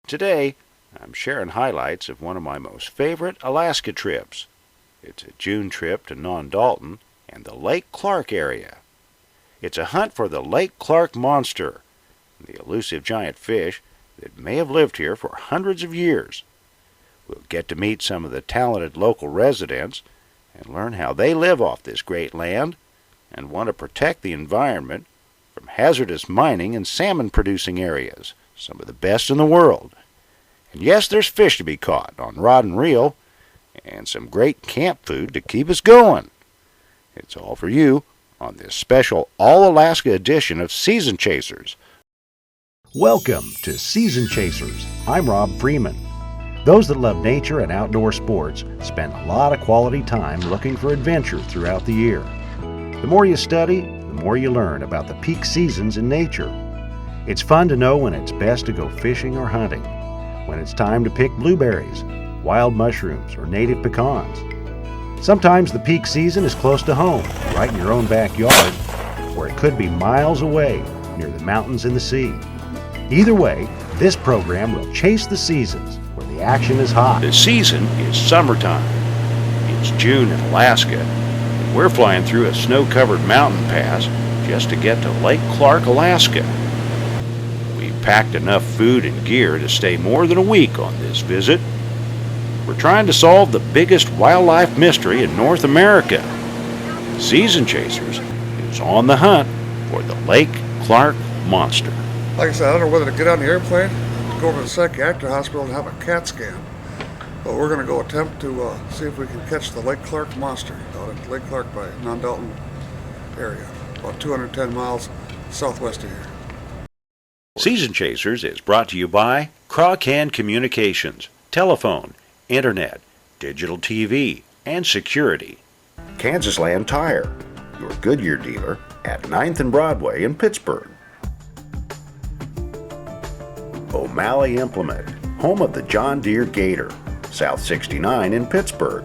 Today, I'm sharing highlights of one of my most favorite Alaska trips. It's a June trip to Nondalton and the Lake Clark area. It's a hunt for the Lake Clark monster, the elusive giant fish that may have lived here for hundreds of years. We'll get to meet some of the talented local residents and learn how they live off this great land and want to protect the environment from hazardous mining and salmon-producing areas, some of the best in the world. And yes, there's fish to be caught on rod and reel, and some great camp food to keep us going. It's all for you on this special All-Alaska edition of Season Chasers. Welcome to Season Chasers. I'm Rob Freeman. Those that love nature and outdoor sports spend a lot of quality time looking for adventure throughout the year. The more you study, the more you learn about the peak seasons in nature. It's fun to know when it's best to go fishing or hunting, when it's time to pick blueberries, wild mushrooms, or native pecans. Sometimes the peak season is close to home, right in your own backyard, or it could be miles away, near the mountains and the sea. Either way, this program will chase the seasons where the action is hot. The season is summertime. It's June in Alaska, and we're flying through a snow-covered mountain pass just to get to Lake Clark, Alaska. We've packed enough food and gear to stay more than a week on this visit. We're trying to solve the biggest wildlife mystery in North America. Season Chasers is on the hunt for the Lake Clark monster. Like I said, I don't know whether to get on the airplane, go over to the psychiatric hospital and have a CAT scan. But we're going to go attempt to see if we can catch the Lake Clark monster out at Lake Clark by Nondalton area, about 210 miles southwest of here. Season Chasers is brought to you by Crawcan Communications, telephone, internet, digital TV, and security. Kansas Land Tire, your Goodyear dealer at 9th and Broadway in Pittsburgh. O'Malley Implement, home of the John Deere Gator, South 69 in Pittsburgh.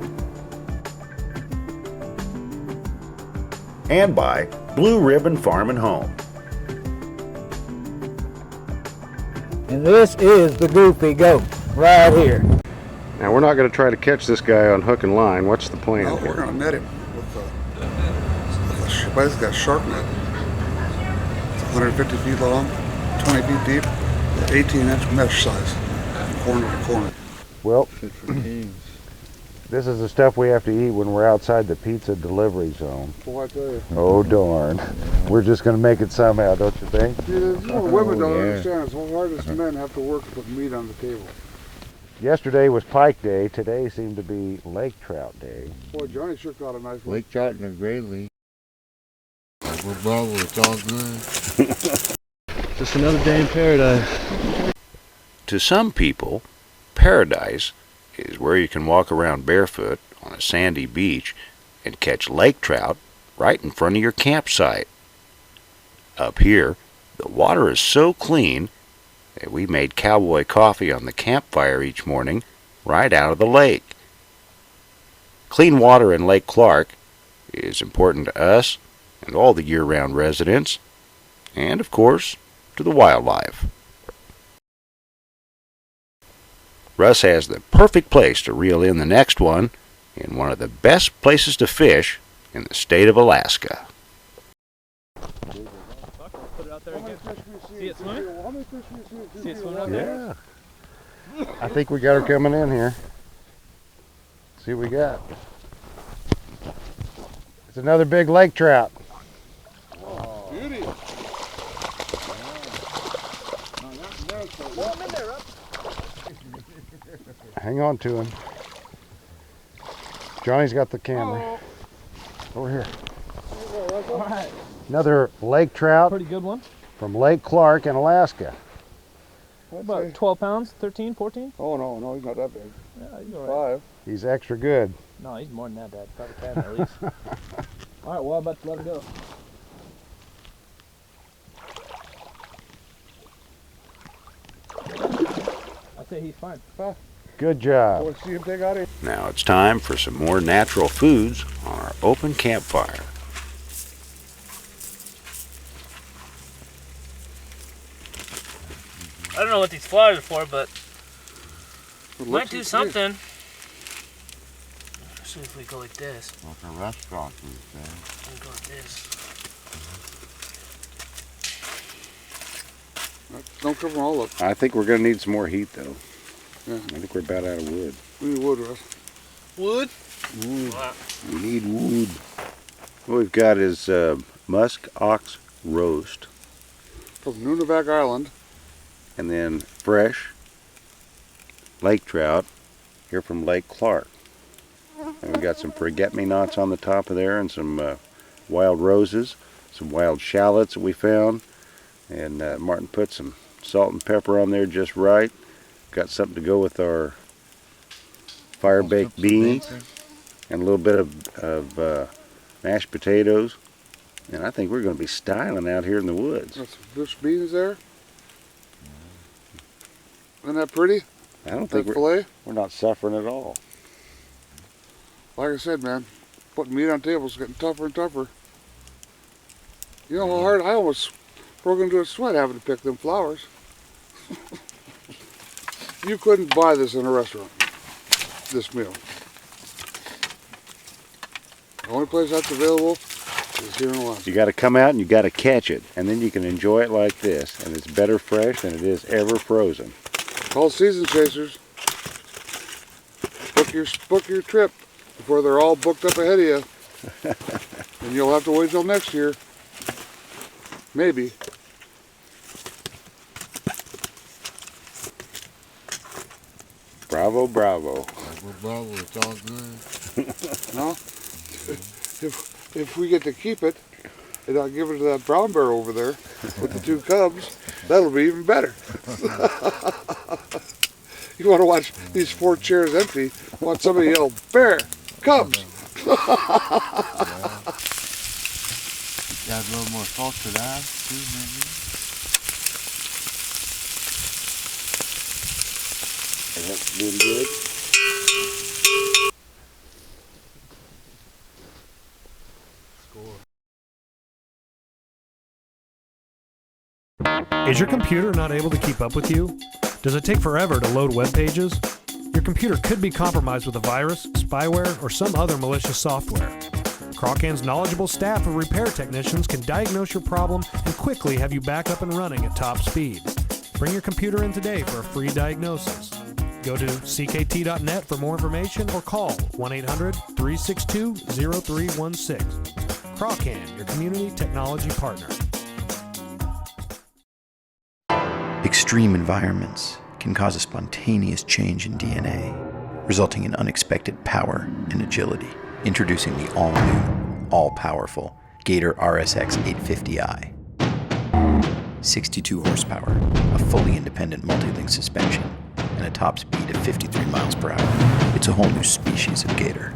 And by Blue Ribbon Farm and Home. And this is the Goofy Goat, right here. Now we're not going to try to catch this guy on hook and line. What's the plan? No, we're going to net him with basically a shark net. It's 150 feet long, 20 feet deep, 18-inch mesh size, corner to corner. Well, this is the stuff we have to eat when we're outside the pizza delivery zone. Boy, I tell you. Oh darn. We're just going to make it somehow, don't you think? See, women don't understand. It's the hardest men have to work to put meat on the table. Yesterday was pike day. Today seemed to be lake trout day. Boy, Johnny sure caught a nice one. Lake trout and a grayling. We're bravo, it's all good. Just another day in paradise. To some people, paradise is where you can walk around barefoot on a sandy beach and catch lake trout right in front of your campsite. Up here, the water is so clean that we made cowboy coffee on the campfire each morning right out of the lake. Clean water in Lake Clark is important to us and all the year-round residents, and of course, to the wildlife. Russ has the perfect place to reel in the next one in one of the best places to fish in the state of Alaska. See it swim? See it swim out there? Yeah. I think we got her coming in here. See what we got. It's another big lake trout. Oh, beauty. Hang on to him. Johnny's got the camera. Over here. All right. Another lake trout Pretty good one. from Lake Clark in Alaska. What about 12 pounds, 13, 14? Oh, no, he's not that big. Yeah, he's all right. 5. He's extra good. No, he's more than that, Dad. Probably 10 at least. All right, well, I'm about to let him go. I'd say he's fine. Good job. Boy, see him take out here. Now it's time for some more natural foods on our open campfire. I don't know what these flyers are for, but Might do something. Let's see if we go like this. Like a restaurant these days. We go like this. Don't cover all of it. I think we're going to need some more heat, though. Yeah. I think we're about out of wood. We need wood, Russ. Wood? Wood. We need wood. What we've got is musk ox roast. From Nunivak Island. And then fresh lake trout here from Lake Clark. And we've got some forget-me-nots on the top of there and some wild roses, some wild shallots that we found. And Martin put some salt and pepper on there just right. Got something to go with our fire-baked beans and a little bit of mashed potatoes. And I think we're going to be styling out here in the woods. Got some bush beans there. Isn't that pretty? I don't think we're not suffering at all. Like I said, man, putting meat on tables is getting tougher and tougher. You know how hard I almost broke into a sweat having to pick them flowers. You couldn't buy this in a restaurant, this meal. The only place that's available is here in Alaska. You got to come out and you got to catch it, and then you can enjoy it like this, and it's better fresh than it is ever frozen. Call season chasers. Book your trip before they're all booked up ahead of you, and you'll have to wait till next year. Maybe. Bravo, bravo. Bravo, it's all good. No? If we get to keep it, and I'll give it to that brown bear over there with the 2 cubs, that'll be even better. You want to watch these 4 chairs empty, watch somebody yell, bear, cubs. Add a little more salt to that, too, maybe. That's doing good. Is your computer not able to keep up with you? Does it take forever to load web pages? Your computer could be compromised with a virus, spyware, or some other malicious software. Crawcan's knowledgeable staff of repair technicians can diagnose your problem and quickly have you back up and running at top speed. Bring your computer in today for a free diagnosis. Go to ckt.net for more information or call 1-800-362-0316. Crawcan, your community technology partner. Extreme environments can cause a spontaneous change in DNA, resulting in unexpected power and agility. Introducing the all-new, all-powerful Gator RSX 850i. 62 horsepower, a fully independent multi-link suspension, and a top speed of 53 miles per hour. It's a whole new species of Gator.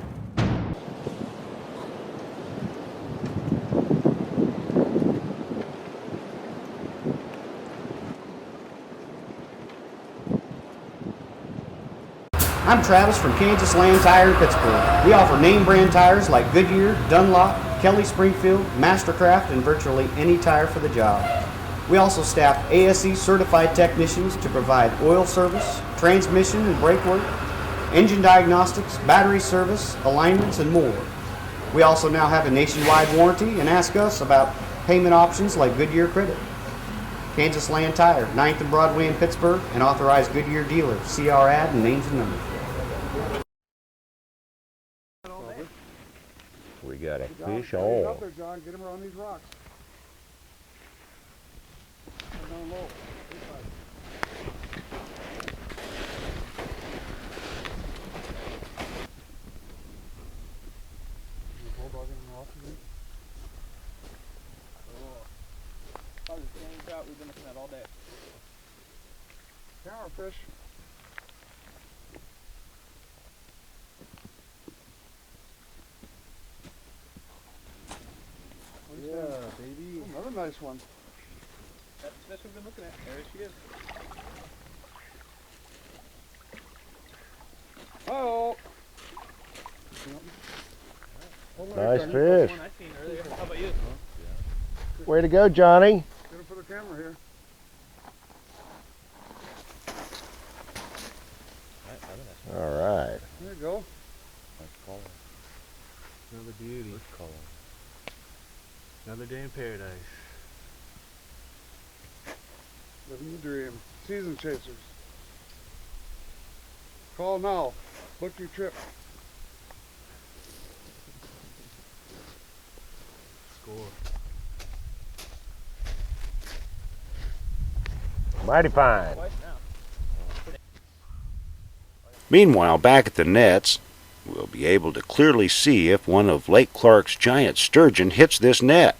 I'm Travis from Kansas Land Tire in Pittsburgh. We offer name brand tires like Goodyear, Dunlop, Kelly Springfield, Mastercraft, and virtually any tire for the job. We also staff ASE certified technicians to provide oil service, transmission and brake work, engine diagnostics, battery service, alignments, and more. We also now have a nationwide warranty and ask us about payment options like Goodyear Credit. Kansas Land Tire, 9th and Broadway in Pittsburgh, an authorized Goodyear dealer. See our ad and names and numbers. We got a fish Get all. up there, John. Get him around these rocks. Down low. We've been looking at all day. Camera fish. Yeah, baby. Another nice one. That's the fish we've been looking at. There she is. Oh. Nice fish. One I seen earlier. How about you? Way to go, Johnny. Get him for the camera here. I Another day in paradise. Living the dream. Season chasers. Call now. Book your trip. Score. Mighty fine. Meanwhile, back at the nets, we'll be able to clearly see if one of Lake Clark's giant sturgeon hits this net.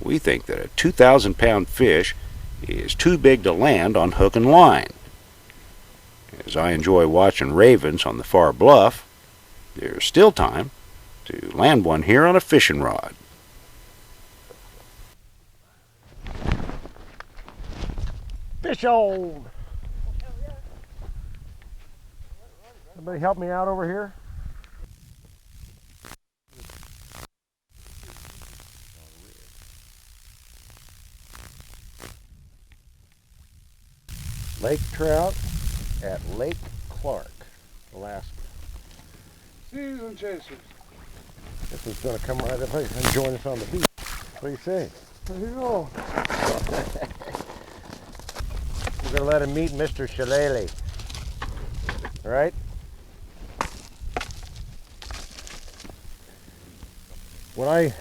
We think that a 2,000-pound fish is too big to land on hook and line. As I enjoy watching ravens on the far bluff, there's still time to land one here on a fishing rod. Fish on! Somebody help me out over here? Lake trout at Lake Clark, Alaska. Season chasers. This one's going to come right up here and join us on the beach. What do you say? There you go. We're going to let him meet Mr. Shillelagh. Right?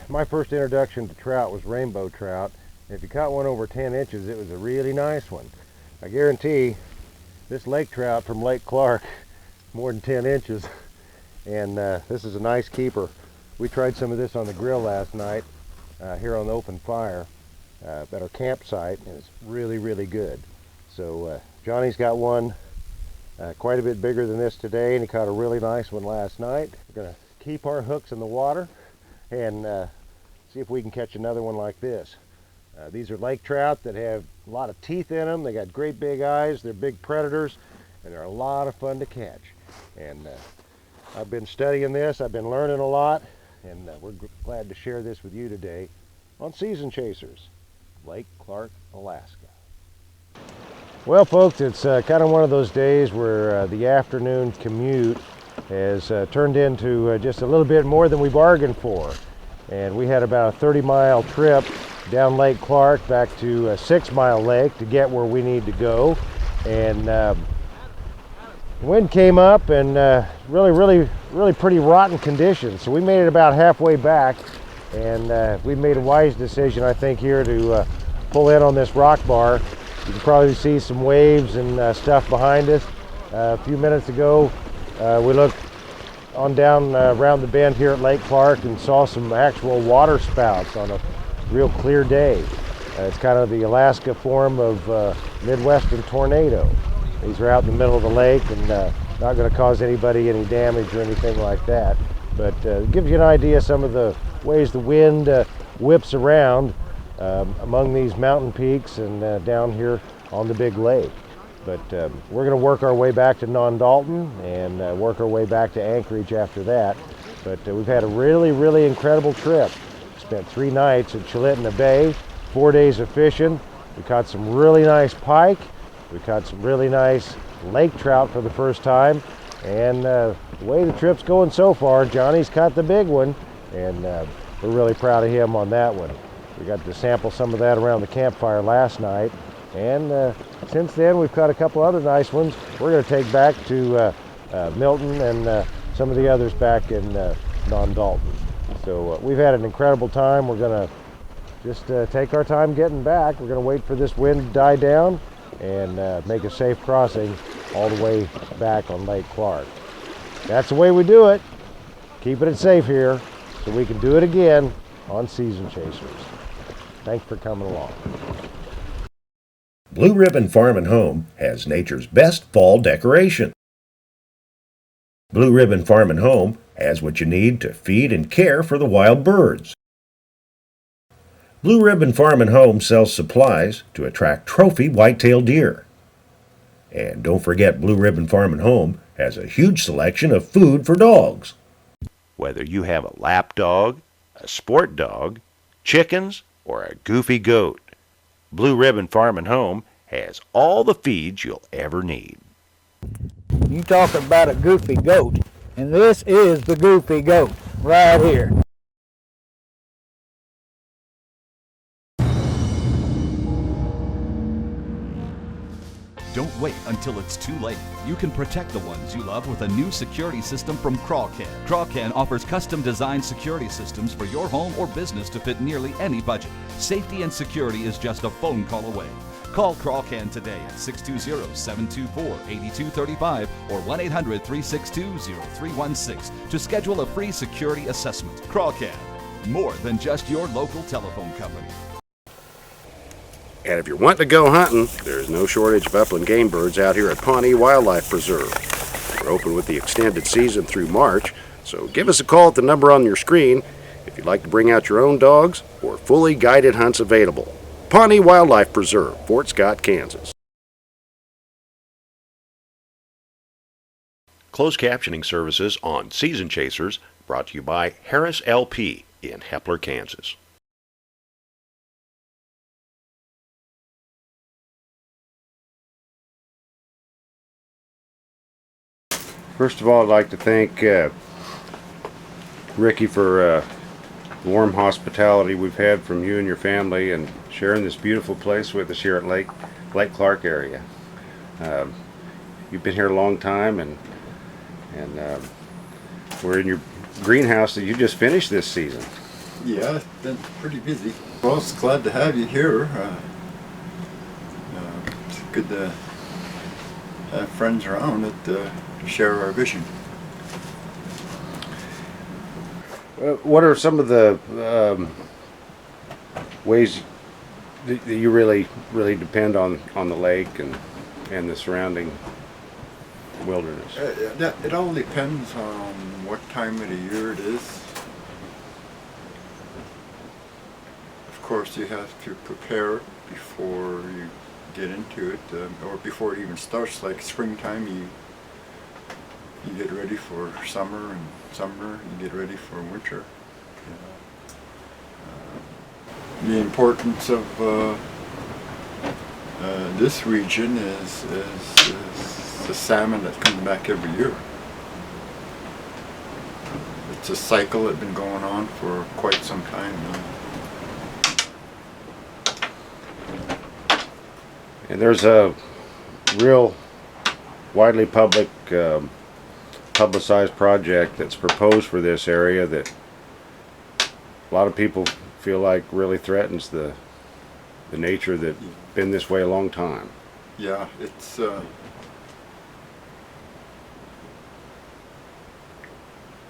My first introduction to trout was rainbow trout. If you caught one over 10 inches, it was a really nice one. I guarantee this lake trout from Lake Clark, more than 10 inches, and this is a nice keeper. We tried some of this on the grill last night here on the open fire at our campsite, and it's really, really good. So Johnny's got one quite a bit bigger than this today, and he caught a really nice one last night. We're going to keep our hooks in the water and see if we can catch another one like this. These are lake trout that have a lot of teeth in them. They got great big eyes. They're big predators, and they're a lot of fun to catch. And I've been studying this. I've been learning a lot, and we're glad to share this with you today on Season Chasers, Lake Clark, Alaska. Well, folks, it's kind of one of those days where the afternoon commute has turned into just a little bit more than we bargained for. And we had about a 30-mile trip down Lake Clark back to a 6-mile lake to get where we need to go. And the wind came up and really pretty rotten conditions. So we made it about halfway back, and we made a wise decision, I think, here to pull in on this rock bar. You can probably see some waves and stuff behind us. A few minutes ago, we looked on down around the bend here at Lake Clark and saw some actual water spouts on a real clear day. It's kind of the Alaska form of Midwestern tornado. These are out in the middle of the lake and not going to cause anybody any damage or anything like that. But it gives you an idea of some of the ways the wind whips around among these mountain peaks and down here on the big lake. But we're going to work our way back to Nondalton and work our way back to Anchorage after that. But we've had a really incredible trip. Spent 3 nights at Chilitna Bay, 4 days of fishing. We caught some really nice pike. We caught some really nice lake trout for the first time. And the way the trip's going so far, Johnny's caught the big one, and we're really proud of him on that one. We got to sample some of that around the campfire last night. And since then, we've caught a couple other nice ones. We're going to take back to Milton and some of the others back in Nondalton. So we've had an incredible time. We're going to just take our time getting back. We're going to wait for this wind to die down and make a safe crossing all the way back on Lake Clark. That's the way we do it. Keeping it safe here so we can do it again on Season Chasers. Thanks for coming along. Blue Ribbon Farm and Home has nature's best fall decoration. Blue Ribbon Farm and Home has what you need to feed and care for the wild birds. Blue Ribbon Farm and Home sells supplies to attract trophy white-tailed deer. And don't forget, Blue Ribbon Farm and Home has a huge selection of food for dogs. Whether you have a lap dog, a sport dog, chickens, or a goofy goat, Blue Ribbon Farm and Home has all the feeds you'll ever need. You talk about a goofy goat, And this is the Goofy Goat right here. Don't wait until it's too late. You can protect the ones you love with a new security system from Crawcan. Crawcan offers custom designed security systems for your home or business to fit nearly any budget. Safety and security is just a phone call away. Call Crawcan today at 620-724-8235 or 1-800-362-0316 to schedule a free security assessment. Crawcan, more than just your local telephone company. And if you're wanting to go hunting, there's no shortage of upland game birds out here at Pawnee Wildlife Preserve. We're open with the extended season through March, so give us a call at the number on your screen if you'd like to bring out your own dogs or fully guided hunts available. Pawnee Wildlife Preserve, Fort Scott, Kansas. Closed captioning services on Season Chasers brought to you by Harris LP in Hepler, Kansas. First of all, I'd like to thank Ricky for the warm hospitality we've had from you and your family and sharing this beautiful place with us here at Lake Clark area. You've been here a long time, and we're in your greenhouse that you just finished this season. Yeah, it's been pretty busy. Well, it's glad to have you here. It's good to have friends around that share our vision. What are some of the ways that you really depend on the lake and the surrounding wilderness? It all depends on what time of the year it is. Of course, you have to prepare before you get into it, or before it even starts. Like springtime, you get ready for summer, and summer you get ready for winter. The importance of this region is the salmon that comes back every year. It's a cycle that's been going on for quite some time now. And there's a real widely publicized project that's proposed for this area that a lot of people feel like really threatens the nature that's been this way a long time. Yeah, it's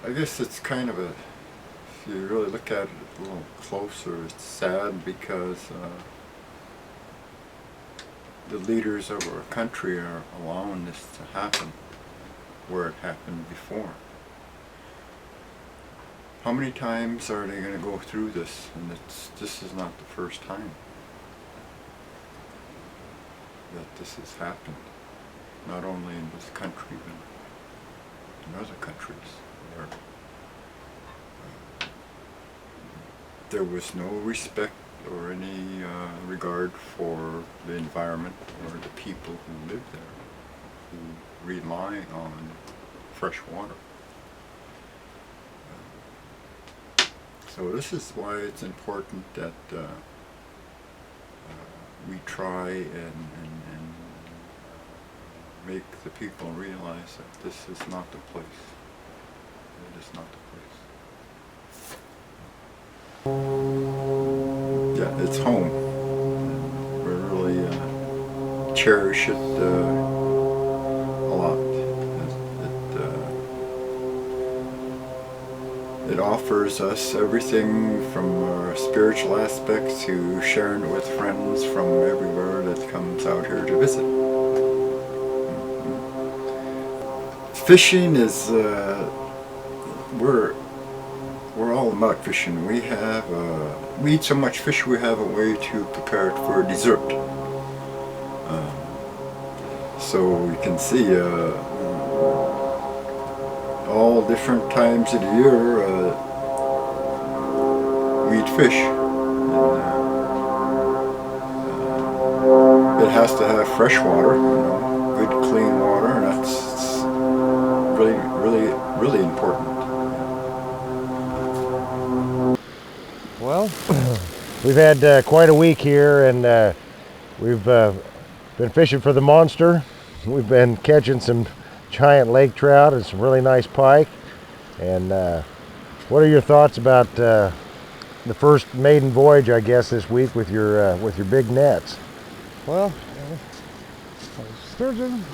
I guess it's kind of if you really look at it a little closer, it's sad because the leaders of our country are allowing this to happen where it happened before. How many times are they going to go through this? And this is not the first time that this has happened. Not only in this country, but in other countries where there was no respect or any regard for the environment or the people who live there, who rely on fresh water. So this is why it's important that we try and make the people realize that this is not the place. It is not the place. Yeah, it's home. We really cherish it a lot. It offers us everything from spiritual aspects to sharing it with friends from everywhere that comes out here to visit. Fishing is, we're all about fishing. We eat so much fish we have a way to prepare it for dessert. So you can see all different times of the year we eat fish. And, it has to have fresh water, good clean water, and that's really important. Well, we've had quite a week here, and we've been fishing for the monster. We've been catching some giant lake trout and some really nice pike. And what are your thoughts about the first maiden voyage, I guess, this week with your big nets? Well, sturgeon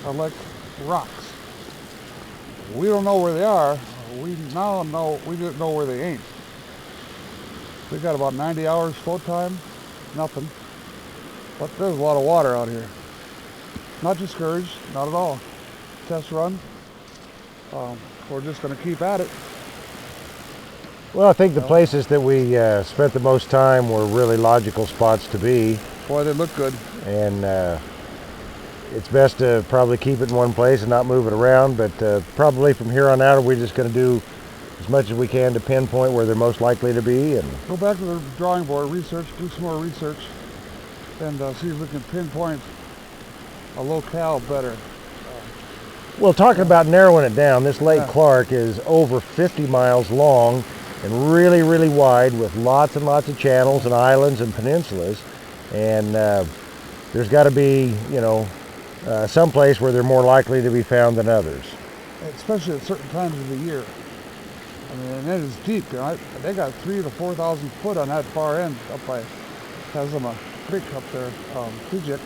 are like rocks. We don't know where they are. We now know we didn't know where they ain't. We got about 90 hours float time, nothing. But there's a lot of water out here. Not discouraged, not at all. Test run. We're just going to keep at it. Well, I think the places that we spent the most time were really logical spots to be. Boy, they look good. And it's best to probably keep it in one place and not move it around, but probably from here on out we're just going to do as much as we can to pinpoint where they're most likely to be. And go back to the drawing board, research, do some more research, and see if we can pinpoint a locale better. Well, talking about narrowing it down, this Lake Clark is over 50 miles long and really, really wide, with lots and lots of channels and islands and peninsulas. And there's got to be, some place where they're more likely to be found than others. Especially at certain times of the year. I mean, and it is deep. They got 3,000 to 4,000 foot on that far end up by Kazama Creek up there, Fujik.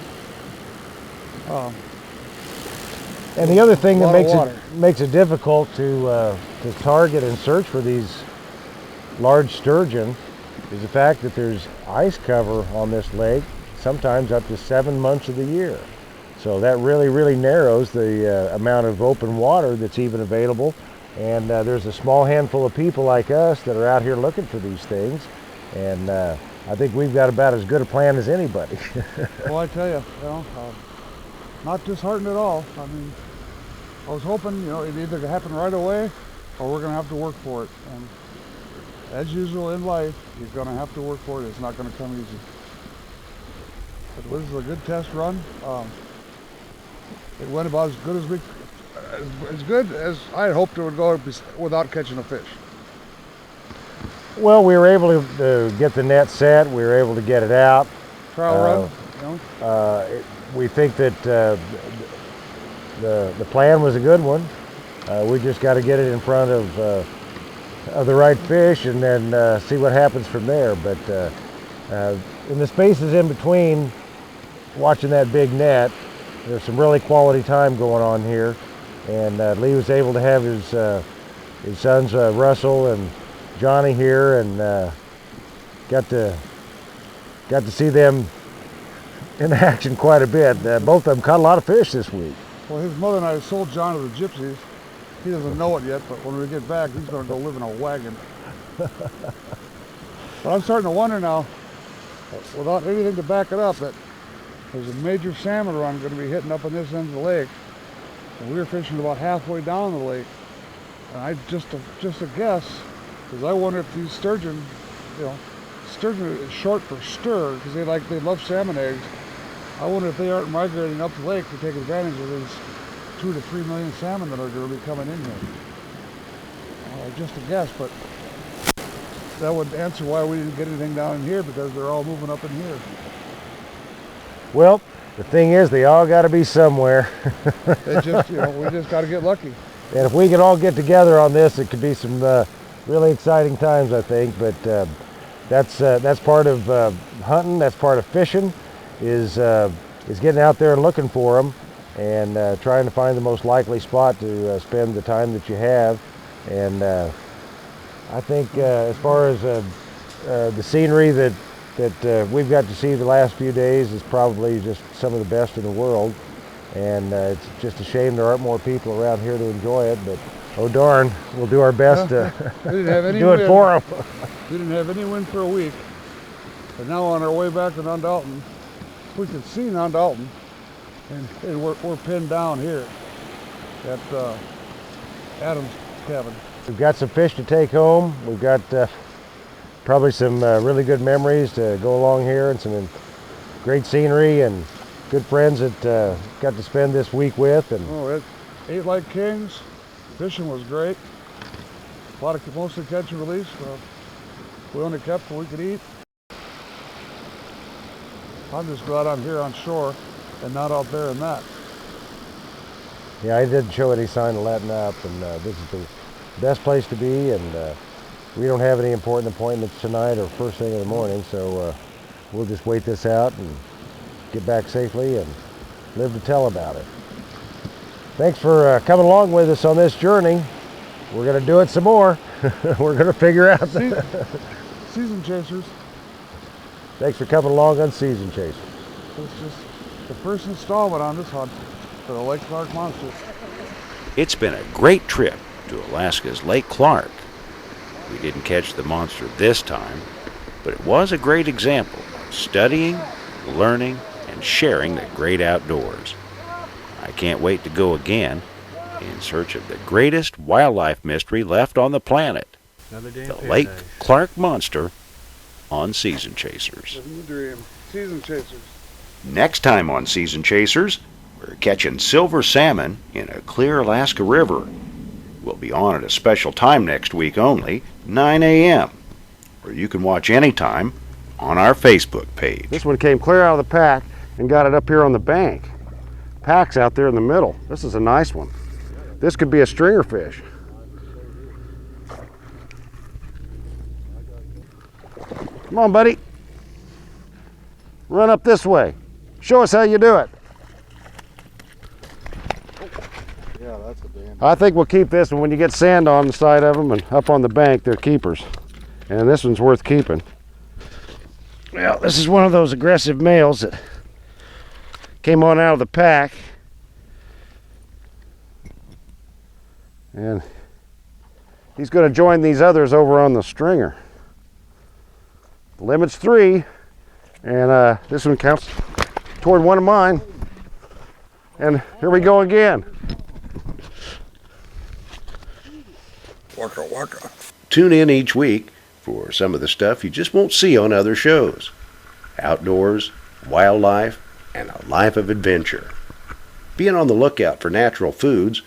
And the other thing that makes it difficult to target and search for these large sturgeon is the fact that there's ice cover on this lake, sometimes up to 7 months of the year. So that really, really narrows the amount of open water that's even available. And there's a small handful of people like us that are out here looking for these things. And I think we've got about as good a plan as anybody. Well, I tell you, not disheartened at all. I mean, I was hoping, it either could happen right away or we're going to have to work for it. And as usual in life, you're going to have to work for it. It's not going to come easy. But this is a good test run. It went about as good as I had hoped it would go without catching a fish. Well, we were able to get the net set. We were able to get it out. Trial run. We think that the plan was a good one. We just got to get it in front of the right fish and then see what happens from there. But in the spaces in between, watching that big net, there's some really quality time going on here. And Lee was able to have his sons Russell and Johnny here, and got to see them in action quite a bit. Both of them caught a lot of fish this week. Well, his mother and I sold John to the gypsies. He doesn't know it yet, but when we get back, he's going to go live in a wagon. But I'm starting to wonder now, without anything to back it up, that there's a major salmon run going to be hitting up on this end of the lake. And we were fishing about halfway down the lake. And I just a guess, because I wonder if these sturgeon, sturgeon is short for stir, because they love salmon eggs. I wonder if they aren't migrating up the lake to take advantage of these 2 to 3 million salmon that are going to be coming in here. Just a guess, but that would answer why we didn't get anything down in here, because they're all moving up in here. Well, the thing is, they all got to be somewhere. We just got to get lucky. And if we can all get together on this, it could be some really exciting times, I think. But that's part of hunting. That's part of fishing. Is getting out there and looking for them, and trying to find the most likely spot to spend the time that you have. And I think as far as the scenery that we've got to see the last few days is probably just some of the best in the world. And it's just a shame there aren't more people around here to enjoy it, but oh darn, we'll do our best to do it for them. We didn't have any wind for a week, but now on our way back to Nondalton, we can see Nondalton, and we're pinned down here at Adam's cabin. We've got some fish to take home. We've got probably some really good memories to go along here, and some great scenery and good friends that got to spend this week with. And it ate like kings, Fishing was great. A lot of mostly catch and release. We only kept what we could eat. I'm just glad I'm here on shore and not out there in that. Yeah, I didn't show any sign of letting up, and this is the best place to be, and we don't have any important appointments tonight or first thing in the morning, so we'll just wait this out and get back safely and live to tell about it. Thanks for coming along with us on this journey. We're going to do it some more. We're going to figure out Season Chasers. Thanks for coming along on Season Chasers. It's just the first installment on this hunt for the Lake Clark Monster. It's been a great trip to Alaska's Lake Clark. We didn't catch the monster this time, but it was a great example of studying, learning, and sharing the great outdoors. I can't wait to go again in search of the greatest wildlife mystery left on the planet, the Lake Clark Monster on Season Chasers. Living the dream. Season Chasers. Next time on Season Chasers, we're catching silver salmon in a clear Alaska river. We'll be on at a special time next week only, 9 a.m., where you can watch anytime on our Facebook page. This one came clear out of the pack and got it up here on the bank. Pack's out there in the middle. This is a nice one. This could be a stringer fish. Come on, buddy. Run up this way. Show us how you do it. Yeah, that's a damn. I think we'll keep this one. When you get sand on the side of them and up on the bank, they're keepers. And this one's worth keeping. Well, this is one of those aggressive males that came on out of the pack. And he's going to join these others over on the stringer. The limit's 3, and this one counts toward one of mine. And here we go again. Waka waka. Tune in each week for some of the stuff you just won't see on other shows. Outdoors, wildlife, and a life of adventure. Being on the lookout for natural foods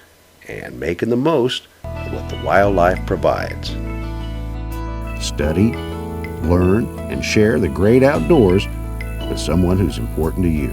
and making the most of what the wildlife provides. Study, learn, and share the great outdoors with someone who's important to you.